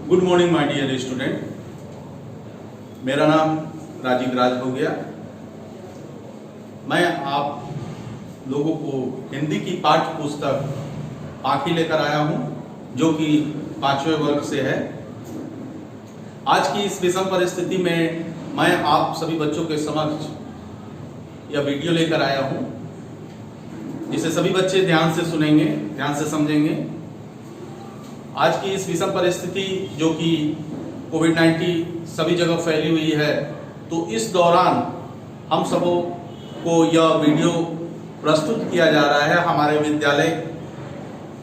Good morning my dear student. मेरा नाम राजीव राज हो गया। मैं आप लोगों को हिंदी की पाठ्य पुस्तक पाखी लेकर आया हूं, जो कि 5वें वर्ग से है। आज की इस विषम परिस्थिति में मैं आप सभी बच्चों के समक्ष यह वीडियो लेकर आया हूं, जिसे सभी बच्चे ध्यान से सुनेंगे, ध्यान से समझेंगे। आज की इस विषम परिस्थिति जो कि कोविड-19 सभी जगह फैली हुई है, तो इस दौरान हम सबों को यह वीडियो प्रस्तुत किया जा रहा है हमारे विद्यालय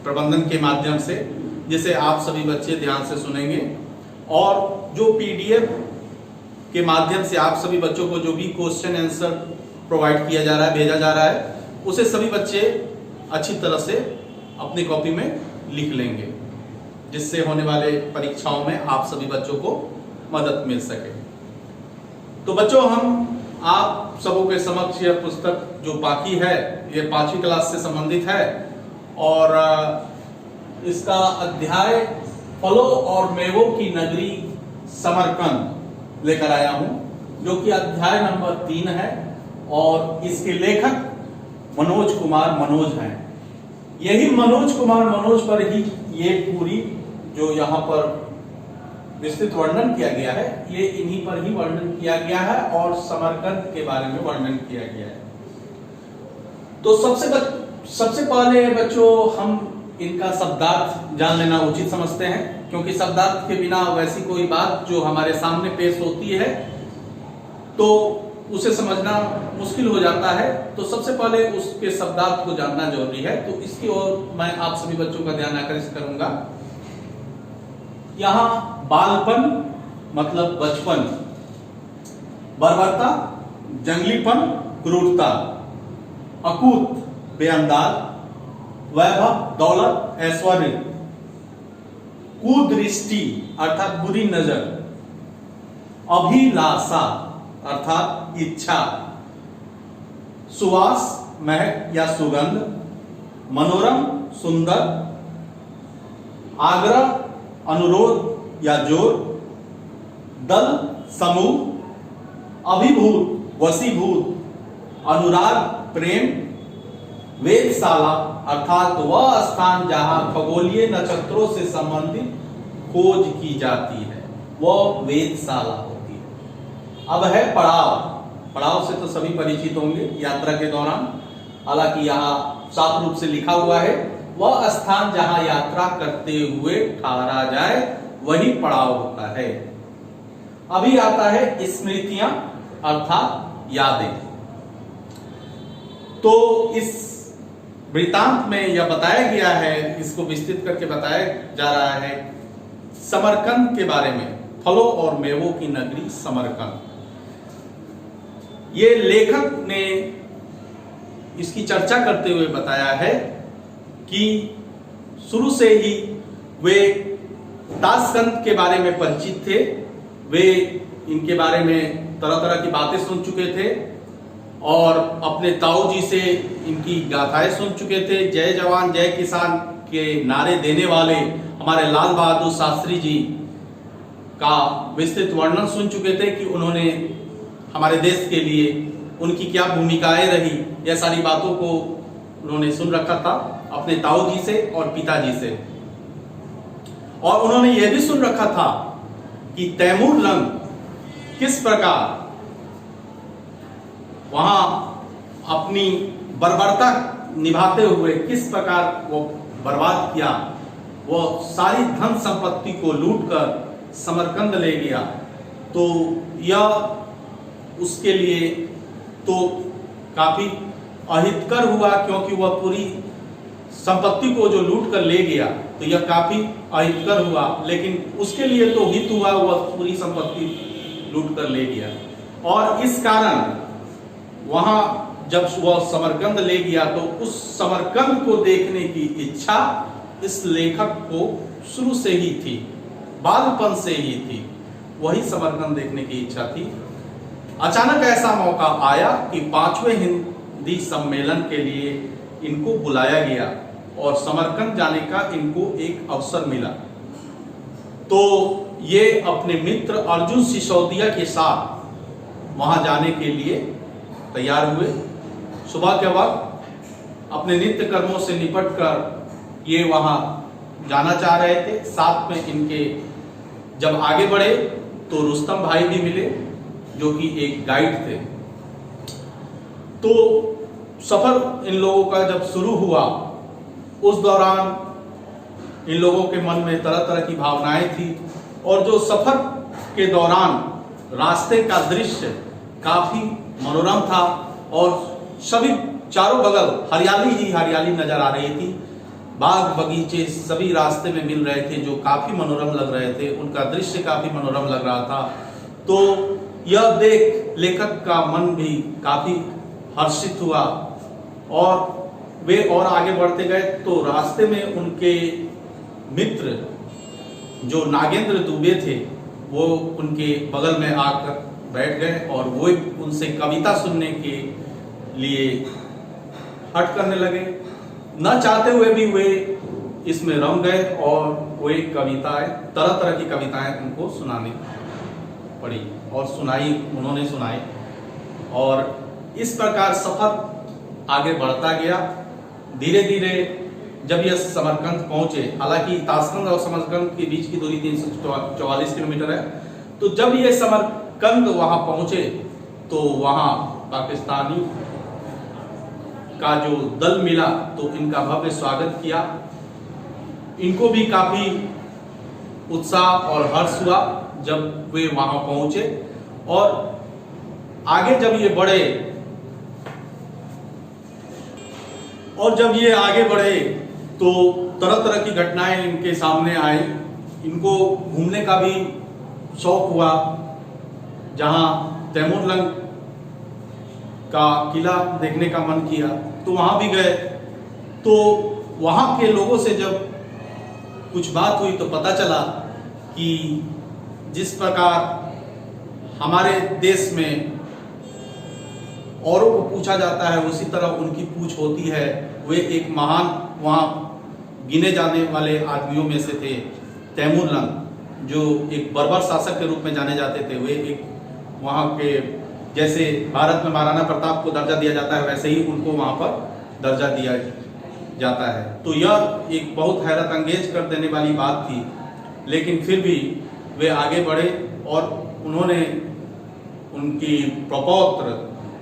प्रबंधन के माध्यम से, जिसे आप सभी बच्चे ध्यान से सुनेंगे। और जो पीडीएफ के माध्यम से आप सभी बच्चों को जो भी क्वेश्चन आंसर प्रोवाइड किया जा रहा है, भेजा जा रहा है, उसे सभी बच्चे अच्छी तरह से अपनी कॉपी में लिख लेंगे, जिससे होने वाले परीक्षाओं में आप सभी बच्चों को मदद मिल सके। तो बच्चों, हम आप सबों के समक्ष यह पुस्तक जो पाखी है, ये 5वीं क्लास से संबंधित है और इसका अध्याय फलों और मेवों की नगरी समरकंद लेकर आया हूं, जो कि अध्याय नंबर 3 है और इसके लेखक मनोज कुमार मनोज हैं। यही मनोज कुमार मनोज पर ही ये पूरी जो यहाँ पर विस्तृत वर्णन किया गया है, ये इन्हीं पर ही वर्णन किया गया है और समरकंद के बारे में वर्णन किया गया है। तो सबसे पहले बच्चों, हम इनका शब्दार्थ जान लेना उचित समझते हैं, क्योंकि शब्दार्थ के बिना वैसी कोई बात जो हमारे सामने पेश होती है तो उसे समझना मुश्किल हो जाता है। तो सबसे पहले उसके शब्दार्थ को जानना जरूरी है। तो इसकी ओर मैं आप सभी बच्चों का ध्यान आकर्षित करूंगा। यहां बालपन मतलब बचपन, बर्बरता जंगलीपन, क्रूरता, अकूत बेअंदाज, वैभव दौलत ऐश्वर्य, कुदृष्टि अर्थात बुरी नजर, अभिलाषा अर्थात इच्छा, सुवास महक या सुगंध, मनोरम सुंदर, आग्रह अनुरोध या जोर, दल समूह, अभिभूत वशीभूत, अनुराग प्रेम, वेधशाला अर्थात वह स्थान जहां खगोलीय नक्षत्रों से संबंधित खोज की जाती है, वह वेधशाला होती है। अब है पड़ाव। पड़ाव से तो सभी परिचित होंगे यात्रा के दौरान। हालांकि यहाँ साफ रूप से लिखा हुआ है, वह स्थान जहां यात्रा करते हुए ठहरा जाए वही पड़ाव होता है। अभी आता है स्मृतियां अर्थात यादें। तो इस वृत्तांत में यह बताया गया है, इसको विस्तृत करके बताया जा रहा है समरकंद के बारे में, फलों और मेवों की नगरी समरकंद। ये लेखक ने इसकी चर्चा करते हुए बताया है कि शुरू से ही वे ताशकंद के बारे में परिचित थे। वे इनके बारे में तरह तरह की बातें सुन चुके थे और अपने ताऊ जी से इनकी गाथाएं सुन चुके थे। जय जवान जय किसान के नारे देने वाले हमारे लाल बहादुर शास्त्री जी का विस्तृत वर्णन सुन चुके थे कि उन्होंने हमारे देश के लिए उनकी क्या भूमिकाएं रही। यह सारी बातों को उन्होंने सुन रखा था अपने ताऊ जी से और पिताजी से। और उन्होंने यह भी सुन रखा था कि तैमूर लंग किस प्रकार वहां अपनी बर्बरता निभाते हुए किस प्रकार वो बर्बाद किया, वो सारी धन संपत्ति को लूटकर समरकंद ले गया। तो यह उसके लिए तो काफी अहितकर हुआ, क्योंकि वह पूरी संपत्ति को जो लूट कर ले गया तो यह काफी अहितकर हुआ, लेकिन उसके लिए तो हित हुआ, वह पूरी संपत्ति लूट कर ले गया। और इस कारण वहां जब वह समरकंद ले गया तो उस समरकंद को देखने की इच्छा इस लेखक को शुरू से ही थी, बालपन से ही थी। वही समरकंद देखने की इच्छा थी। अचानक ऐसा मौका आया कि 5वें हिंदी सम्मेलन के लिए इनको बुलाया गया और समरकंद जाने का इनको एक अवसर मिला। तो ये अपने मित्र अर्जुन सिसोदिया के साथ वहां जाने के लिए तैयार हुए। सुबह के वक्त अपने नित्य कर्मों से निपट कर ये वहां जाना चाह रहे थे। साथ में इनके जब आगे बढ़े तो रुस्तम भाई भी मिले, जो कि एक गाइड थे। तो सफर इन लोगों का जब शुरू हुआ, उस दौरान इन लोगों के मन में तरह तरह की भावनाएं थी, और जो सफर के दौरान रास्ते का दृश्य काफी मनोरम था, और सभी चारों बगल हरियाली ही हरियाली नजर आ रही थी। बाग बगीचे सभी रास्ते में मिल रहे थे, जो काफी मनोरम लग रहे थे, उनका दृश्य काफी मनोरम लग रहा था। तो यह देख लेखक का मन भी काफी हर्षित हुआ, और वे और आगे बढ़ते गए। तो रास्ते में उनके मित्र जो नागेंद्र दुबे थे, वो उनके बगल में आकर बैठ गए, और वो उनसे कविता सुनने के लिए हट करने लगे। न चाहते हुए भी वे इसमें रम गए, और वे कविताएं, तरह तरह की कविताएं उनको सुनानी पड़ी, और उन्होंने सुनाई। और इस प्रकार सफर आगे बढ़ता गया। धीरे धीरे जब यह समरकंद पहुंचे, हालांकि ताशकंद और समरकंद के बीच की दूरी 344 किलोमीटर है, तो जब ये समरकंद वहां पहुंचे तो वहां पाकिस्तानी का जो दल मिला, तो इनका भव्य स्वागत किया। इनको भी काफी उत्साह और हर्ष हुआ जब वे वहां पहुंचे। और आगे जब ये आगे बढ़े तो तरह तरह की घटनाएं इनके सामने आई। इनको घूमने का भी शौक हुआ। जहां तैमूरलंग का किला देखने का मन किया तो वहां भी गए। तो वहां के लोगों से जब कुछ बात हुई तो पता चला कि जिस प्रकार हमारे देश में औरों को पूछा जाता है, उसी तरह उनकी पूछ होती है। वे एक महान वहां गिने जाने वाले आदमियों में से थे। तैमूरलंग, जो एक बर्बर शासक के रूप में जाने जाते थे, वे एक वहां के, जैसे भारत में महाराणा प्रताप को दर्जा दिया जाता है, वैसे ही उनको वहां पर दर्जा दिया जाता है। तो यह एक बहुत हैरत अंगेज कर देने वाली बात थी। लेकिन फिर भी वे आगे बढ़े, और उन्होंने उनकी प्रपौत्र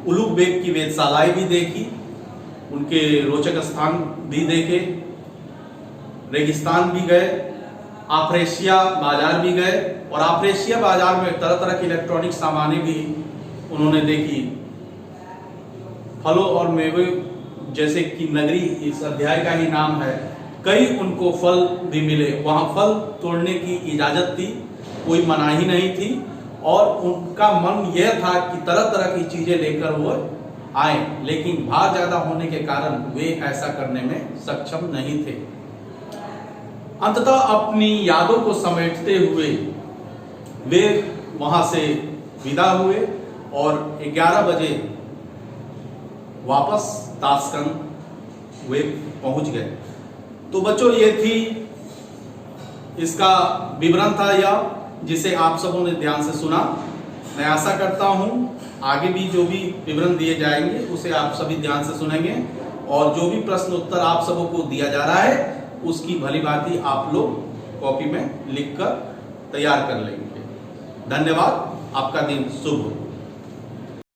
उलुग बेग की वेधशालाएं भी देखी, उनके रोचक स्थान भी देखे, रेगिस्तान भी गए, आफ्रेशिया बाजार भी गए, और आफ्रेशिया बाजार में तरह तरह की इलेक्ट्रॉनिक सामानें भी उन्होंने देखी। फलों और मेवे जैसे कि नगरी इस अध्याय का ही नाम है, कई उनको फल भी मिले। वहां फल तोड़ने की इजाजत थी, कोई मनाही नहीं थी, और उनका मन यह था कि तरह तरह की चीजें लेकर वो आए, लेकिन भार ज्यादा होने के कारण वे ऐसा करने में सक्षम नहीं थे। अंततः अपनी यादों को समेटते हुए वे वहां से विदा हुए, और 11 बजे वापस ताशकंद वे पहुंच गए। तो बच्चों, ये थी, इसका विवरण था यह, जिसे आप सबों ने ध्यान से सुना। मैं आशा करता हूं आगे भी जो भी विवरण दिए जाएंगे उसे आप सभी ध्यान से सुनेंगे, और जो भी प्रश्न उत्तर आप सबों को दिया जा रहा है उसकी भली भांति आप लोग कॉपी में लिखकर तैयार कर लेंगे। धन्यवाद। आपका दिन शुभ हो।